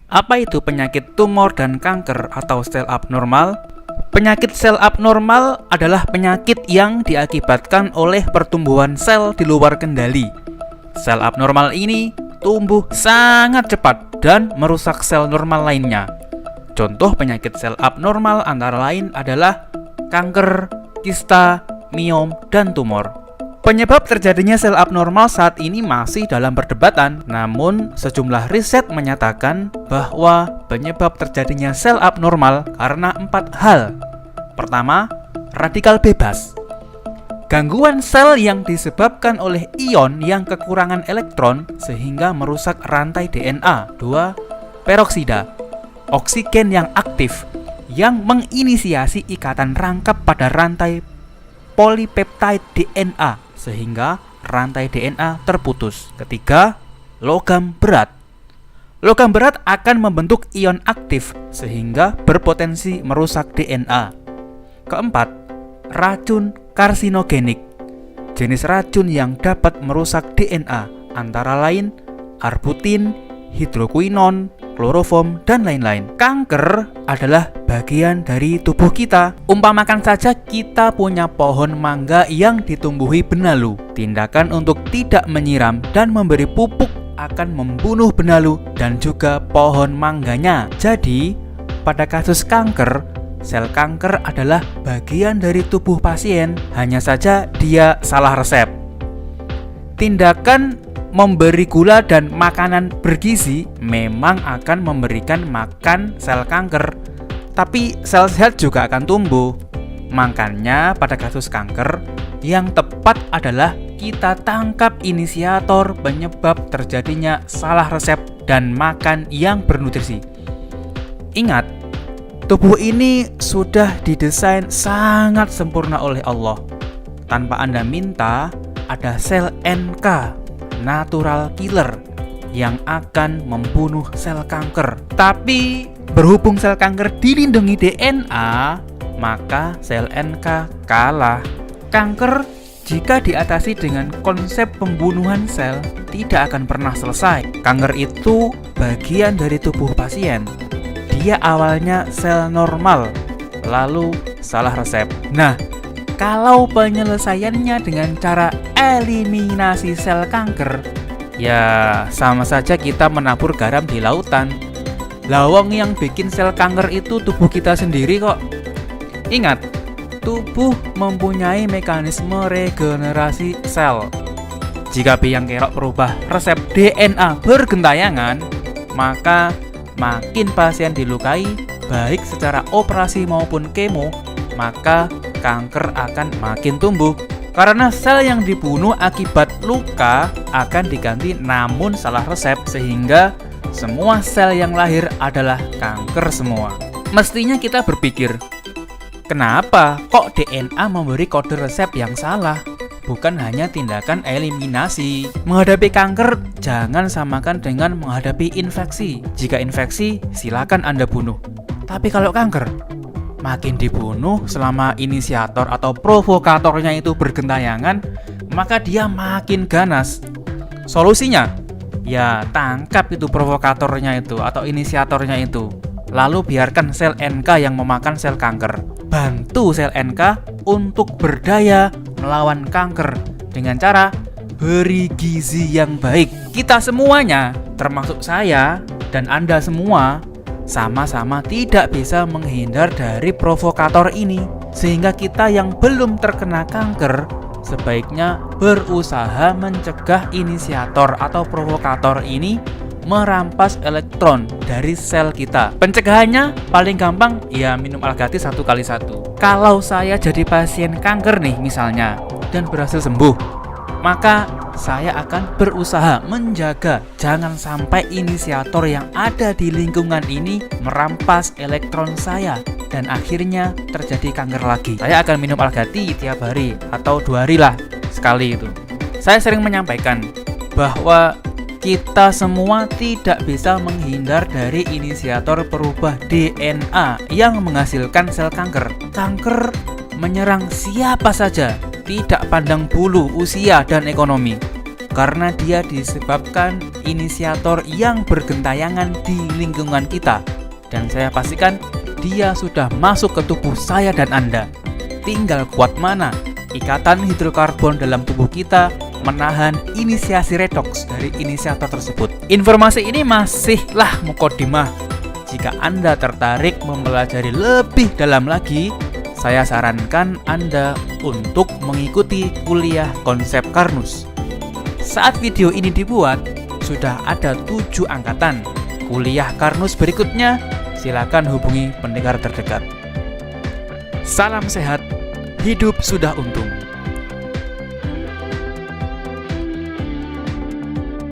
Apa itu penyakit tumor dan kanker atau sel abnormal? Penyakit sel abnormal adalah penyakit yang diakibatkan oleh pertumbuhan sel di luar kendali. Sel abnormal ini tumbuh sangat cepat dan merusak sel normal lainnya. Contoh penyakit sel abnormal antara lain adalah kanker, kista, miom, dan tumor. Penyebab terjadinya sel abnormal saat ini masih dalam perdebatan, namun sejumlah riset menyatakan bahwa penyebab terjadinya sel abnormal karena 4 hal. Pertama, radikal bebas. Gangguan sel yang disebabkan oleh ion yang kekurangan elektron sehingga merusak rantai DNA. 2. Peroksida. Oksigen yang aktif yang menginisiasi ikatan rangkap pada rantai polipeptide DNA sehingga rantai DNA terputus. Ketiga, logam berat. Logam berat akan membentuk ion aktif sehingga berpotensi merusak DNA. Keempat, racun karsinogenik. Jenis racun yang dapat merusak DNA antara lain arbutin, hidroquinon, kloroform, dan lain-lain. Kanker adalah bagian dari tubuh kita. Umpamakan saja kita punya pohon mangga yang ditumbuhi benalu. Tindakan untuk tidak menyiram dan memberi pupuk akan membunuh benalu dan juga pohon mangganya. Jadi, pada kasus kanker, sel kanker adalah bagian dari tubuh pasien, hanya saja dia salah resep. Tindakan memberi gula dan makanan bergizi memang akan memberikan makan sel kanker, tapi sel sehat juga akan tumbuh. Makanya pada kasus kanker, yang tepat adalah kita tangkap inisiator penyebab terjadinya salah resep dan makan yang bernutrisi. Ingat, tubuh ini sudah didesain sangat sempurna oleh Allah. Tanpa Anda minta, ada sel NK, natural killer, yang akan membunuh sel kanker. Tapi berhubung sel kanker dilindungi DNA, maka sel NK kalah. Kanker jika diatasi dengan konsep pembunuhan sel tidak akan pernah selesai. Kanker itu bagian dari tubuh pasien. Dia awalnya sel normal, lalu salah resep. Nah, kalau penyelesaiannya dengan cara eliminasi sel kanker, ya sama saja kita menabur garam di lautan. Lawang yang bikin sel kanker itu tubuh kita sendiri kok. Ingat, tubuh mempunyai mekanisme regenerasi sel. Jika biang kerok berubah resep DNA bergentayangan, maka makin pasien dilukai, baik secara operasi maupun kemo, maka kanker akan makin tumbuh. Karena sel yang dibunuh akibat luka akan diganti namun salah resep, sehingga semua sel yang lahir adalah kanker semua. Mestinya kita berpikir, kenapa kok DNA memberi kode resep yang salah? Bukan hanya tindakan eliminasi. Menghadapi kanker jangan samakan dengan menghadapi infeksi. Jika infeksi, silakan Anda bunuh. Tapi kalau kanker, makin dibunuh selama inisiator atau provokatornya itu bergentayangan, maka dia makin ganas. Solusinya, ya tangkap itu provokatornya itu atau inisiatornya itu. Lalu biarkan sel NK yang memakan sel kanker. Bantu sel NK untuk berdaya melawan kanker dengan cara beri gizi yang baik. Kita semuanya, termasuk saya dan Anda semua, sama-sama tidak bisa menghindar dari provokator ini. Sehingga kita yang belum terkena kanker sebaiknya berusaha mencegah inisiator atau provokator ini merampas elektron dari sel kita. Pencegahannya paling gampang, ya minum Algati 1x1. Kalau saya jadi pasien kanker nih misalnya, dan berhasil sembuh, maka saya akan berusaha menjaga jangan sampai inisiator yang ada di lingkungan ini merampas elektron saya dan akhirnya terjadi kanker lagi. Saya akan minum Algati tiap hari atau 2 hari lah sekali itu. Saya sering menyampaikan bahwa kita semua tidak bisa menghindar dari inisiator perubah DNA yang menghasilkan sel kanker. Kanker menyerang siapa saja, tidak pandang bulu, usia, dan ekonomi, karena dia disebabkan inisiator yang bergentayangan di lingkungan kita. Dan saya pastikan dia sudah masuk ke tubuh saya dan Anda. Tinggal kuat mana ikatan hidrokarbon dalam tubuh kita menahan inisiasi redoks dari inisiator tersebut. Informasi ini masihlah mukadimah. Jika Anda tertarik mempelajari lebih dalam lagi, saya sarankan Anda untuk mengikuti kuliah konsep Karnus. Saat video ini dibuat, sudah ada 7 angkatan. Kuliah Karnus berikutnya, silakan hubungi pendengar terdekat. Salam sehat, hidup sudah untung.